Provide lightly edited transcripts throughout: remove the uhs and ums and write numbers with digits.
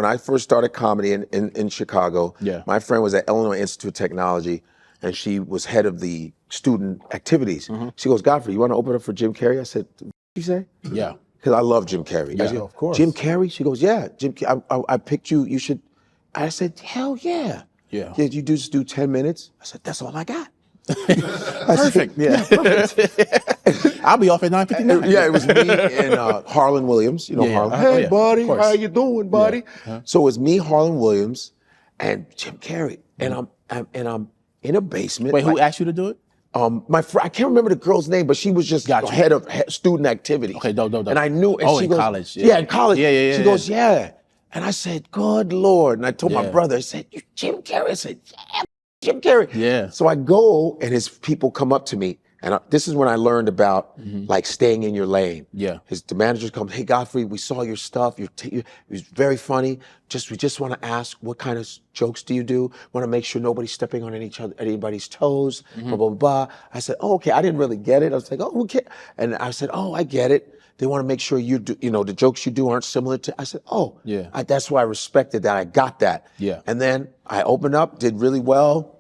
when I first started comedy in Chicago, my friend was at Illinois Institute of Technology, and she was head of the student activities. She goes, Godfrey, you want to open up for Jim Carrey? I said, what did you say? Yeah. Because I love Jim Carrey. Yeah, I said, of course. Jim Carrey? She goes, yeah, Jim. I picked you. You should. I said, hell yeah. Yeah. Did you just do 10 minutes? I said, that's all I got. Perfect. Perfect. I'll be off at 9:59. Yeah, it was me and Harlan Williams. You know Harlan. Hey, buddy, how you doing, buddy? So it was me, Harlan Williams, and Jim Carrey, and I'm in a basement. Wait, who asked you to do it? My friend, I can't remember the girl's name, but she was just head of student activities. Okay, don't. And I knew. And she in goes, college. Yeah, in college. Yeah. She goes, yeah. And I said, good Lord. And I told my brother, I said, you Jim Carrey? I said, yeah, Jim Carrey. Yeah. So I go, and his people come up to me, and this is when I learned about like staying in your lane. Yeah. The managers come, hey Godfrey, we saw your stuff. It was very funny. We just want to ask, what kind of jokes do you do? Want to make sure nobody's stepping on anybody's toes. Blah blah blah. I said, oh, okay. I didn't really get it. I was like, oh, okay. And I said, oh, I get it. They want to make sure you do, the jokes you do aren't similar to. I said, oh, yeah. That's why I respected that. I got that. Yeah. And then I opened up, did really well.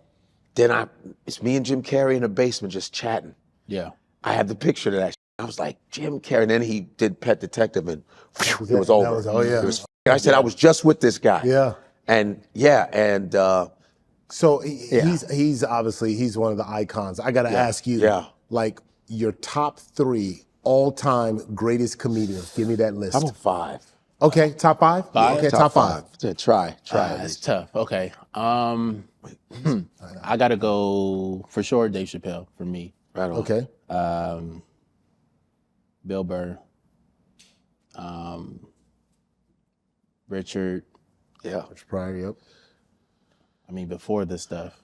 Then it's me and Jim Carrey in a basement just chatting. Yeah. I had the picture of that. I was like, Jim Carrey. And then he did Pet Detective, and whew, it was over. I said, I was just with this guy. Yeah. And so he's obviously one of the icons. I got to ask you, like your top 3 all-time greatest comedians. Give me that list. I'm 5. Okay, top 5? Okay, top 5. Yeah, try. That's tough. Okay. I gotta go for sure. Dave Chappelle for me. Right on. Okay. Bill Burr. Richard. Yeah. Richard Pryor. Yep. I mean, before this stuff,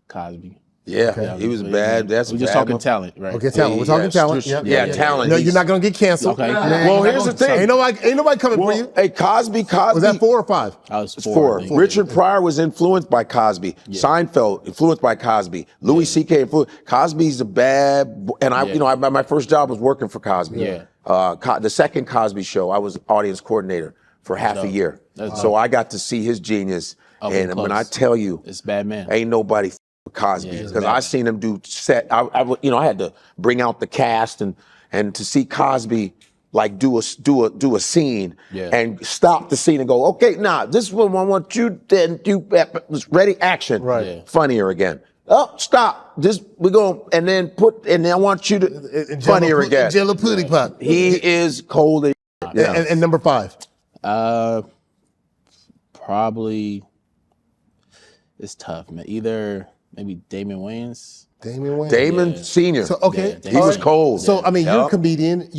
Cosby. Yeah, he was bad. We're just talking talent, right? Okay, talent. We're talking talent. Talent. No, you're not gonna get canceled. Okay. Well, here's the thing. Ain't nobody coming for you. Hey, Cosby. Was that 4 or 5? I was 4. Richard Pryor was influenced by Cosby. Seinfeld influenced by Cosby. Louis C.K. influenced. Cosby's a bad. And my first job was working for Cosby. Yeah. The second Cosby show, I was audience coordinator for half a year. So I got to see his genius. And when I tell you, it's bad man. Ain't nobody Cosby, because I seen him do set. I had to bring out the cast and to see Cosby like do a scene and stop the scene and go, okay, this is what I want you then do. Ready, action. Right. Yeah. Funnier again. Oh, stop. We're going and then I want you to funnier again. Jello pudding pop. He is cold. And number 5. Probably it's tough, man. Either maybe Damon Wayans. Damon Senior. So okay, he was cold. So I mean, you're a comedian.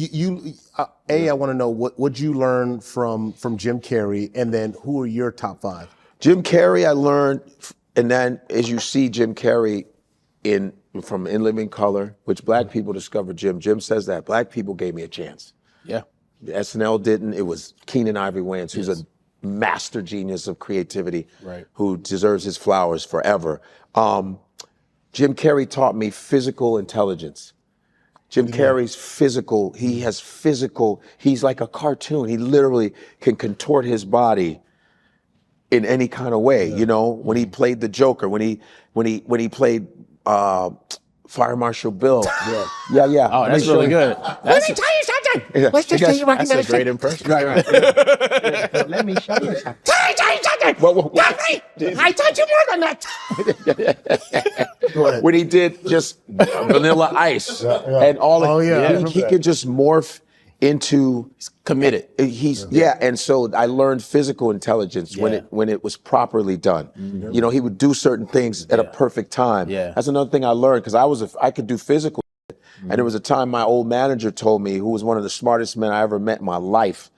I want to know what you learned from Jim Carrey, and then who are your top 5? Jim Carrey, I learned, and then as you see Jim Carrey from In Living Color, which black people discovered Jim. Jim says that black people gave me a chance. Yeah. SNL didn't. It was Keenen, Ivory, Wayans, who's a master genius of creativity, who deserves his flowers forever. Jim Carrey taught me physical intelligence. Jim Carrey's physical, he's like a cartoon. He literally can contort his body in any kind of way. When he played the Joker, when he played Fire Marshal Bill. Yeah. Oh, that's really good. Let me tell you something. Let's just say you recognize That's a great impression. Right. Let me show you something. Tell you something. Godfrey, I taught you more than that. When he did just Vanilla Ice and all that, he could just morph into committed. And so I learned physical intelligence when it was properly done. He would do certain things at a perfect time. That's another thing I learned, because I could do physical. And there was a time my old manager told me, who was one of the smartest men I ever met in my life,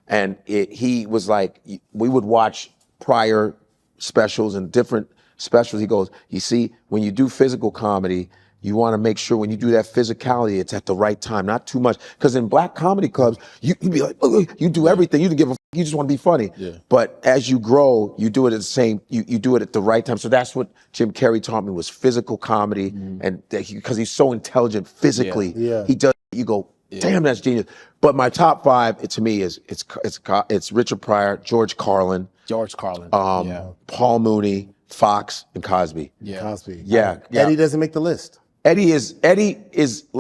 and he was like, we would watch prior specials and different specials. He goes, you see, when you do physical comedy, you want to make sure when you do that physicality, it's at the right time, not too much. Because in black comedy clubs, you be like, oh, you do everything. You don't give a you just want to be funny. But as you grow, you do it at you do it at the right time. So that's what Jim Carrey taught me, was physical comedy, and because he's so intelligent physically, he does. You go, damn, that's genius. But my top 5, to me, is it's Richard Pryor, George Carlin, Paul Mooney, Fox, and Cosby. Yeah. Cosby. Yeah. Eddie doesn't make the list. Eddie is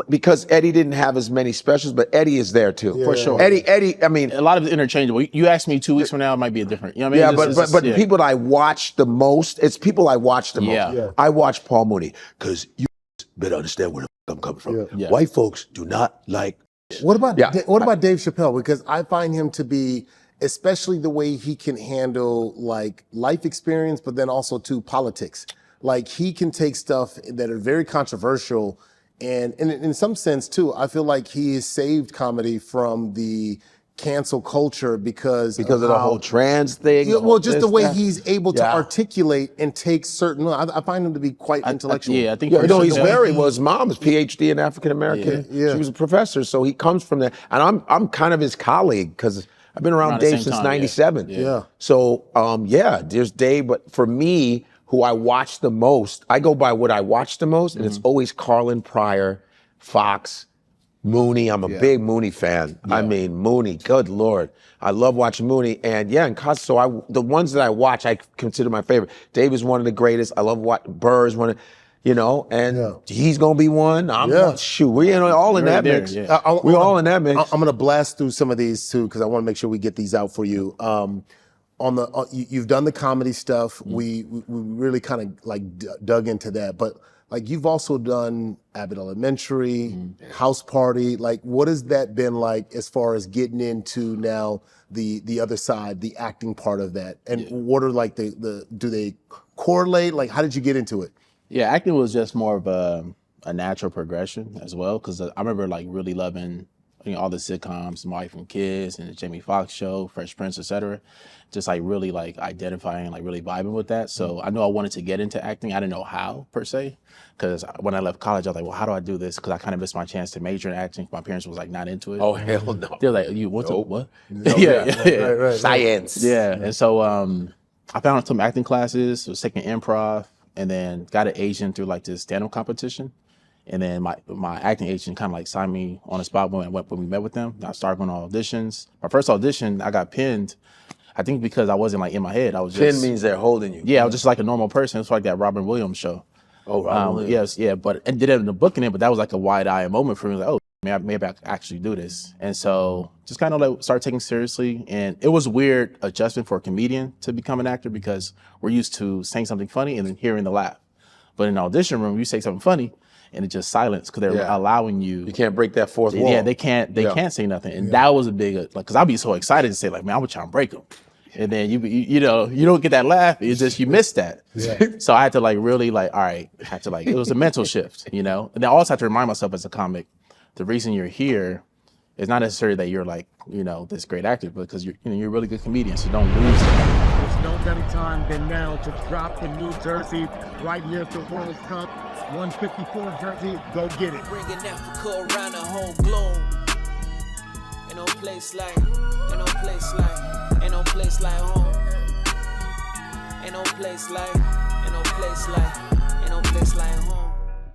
because Eddie didn't have as many specials, but Eddie is there too. For sure. Eddie, I mean, a lot of it's interchangeable. You ask me 2 weeks from now, it might be a different. You know what I mean? Yeah, but people that I watch the most, it's people I watch the most. Yeah. I watch Paul Mooney because you better understand where the I'm coming from. Yeah. White folks do not like. What about Dave Chappelle? Because I find him to be, especially the way he can handle like life experience, but then also too politics. Like he can take stuff that are very controversial, and in some sense too, I feel like he has saved comedy from the cancel culture because of the whole trans thing. Yeah, well, just the way he's able to articulate and take certain. I find him to be quite intellectual. I think. He's very. Well, his mom's PhD in African American. Yeah. She was a professor, so he comes from there. And I'm kind of his colleague because I've been around Dave since '97. Yeah. So there's Dave, but for me, who I watch the most, I go by what I watch the most, and it's always Carlin, Pryor, Fox, Mooney. I'm a big Mooney fan. I mean, Mooney, good Lord. I love watching Mooney. And so the ones that I watch, I consider my favorite. Dave is one of the greatest. I love what Burr is one of, and he's going to be one. We're all in that mix. Yeah. We're all in that mix. I'm going to blast through some of these too, because I want to make sure we get these out for you. You've done the comedy stuff. We really kind of like dug into that, but like you've also done Abbott Elementary, House Party. Like, what has that been like as far as getting into now the other side, the acting part of that? And what are like do they correlate? Like, how did you get into it? Yeah, acting was just more of a natural progression as well, because I remember like really loving all the sitcoms, My Wife and Kids, and the Jamie Foxx Show, Fresh Prince, etc. Just like really like identifying, like really vibing with that. So I knew I wanted to get into acting. I didn't know how per se, because when I left college, I was like, well, how do I do this? Because I kind of missed my chance to major in acting. My parents was like not into it. Oh hell no! They're like, you what's up? What? Right. Science. Yeah, and so I found some acting classes. Was taking improv, and then got an agent through like this stand-up competition. And then my acting agent kind of like signed me on the spot when we met with them. I started going on auditions. My first audition, I got pinned. I think because I wasn't like in my head. I was just. Pin means they're holding you. Yeah, I was just like a normal person. It's like that Robin Williams show. Oh, Robin Williams. Yes, yeah. But and did it in the booking it, but that was like a wide-eyed moment for me. Like, oh, maybe I can actually do this. And so just kind of like start taking it seriously. And it was weird adjustment for a comedian to become an actor because we're used to saying something funny and then hearing the laugh. But in the audition room, you say something funny, and it's just silence because they're allowing you. You can't break that fourth wall. Yeah, they can't say nothing, and that was a big like because I'd be so excited to say like, man, I'm trying to break them, and then you don't get that laugh. It's just you miss that. Yeah. So I had to like really like all right, it was a mental shift, and then I also have to remind myself as a comic, the reason you're here is not necessarily that you're like this great actor, but because you're a really good comedian, so don't lose it. There's no better time than now to drop in New Jersey, right here at the World Cup. 154 jersey, go get it. Bringing Africa around the whole globe. Ain't no place like home. Ain't no place like home.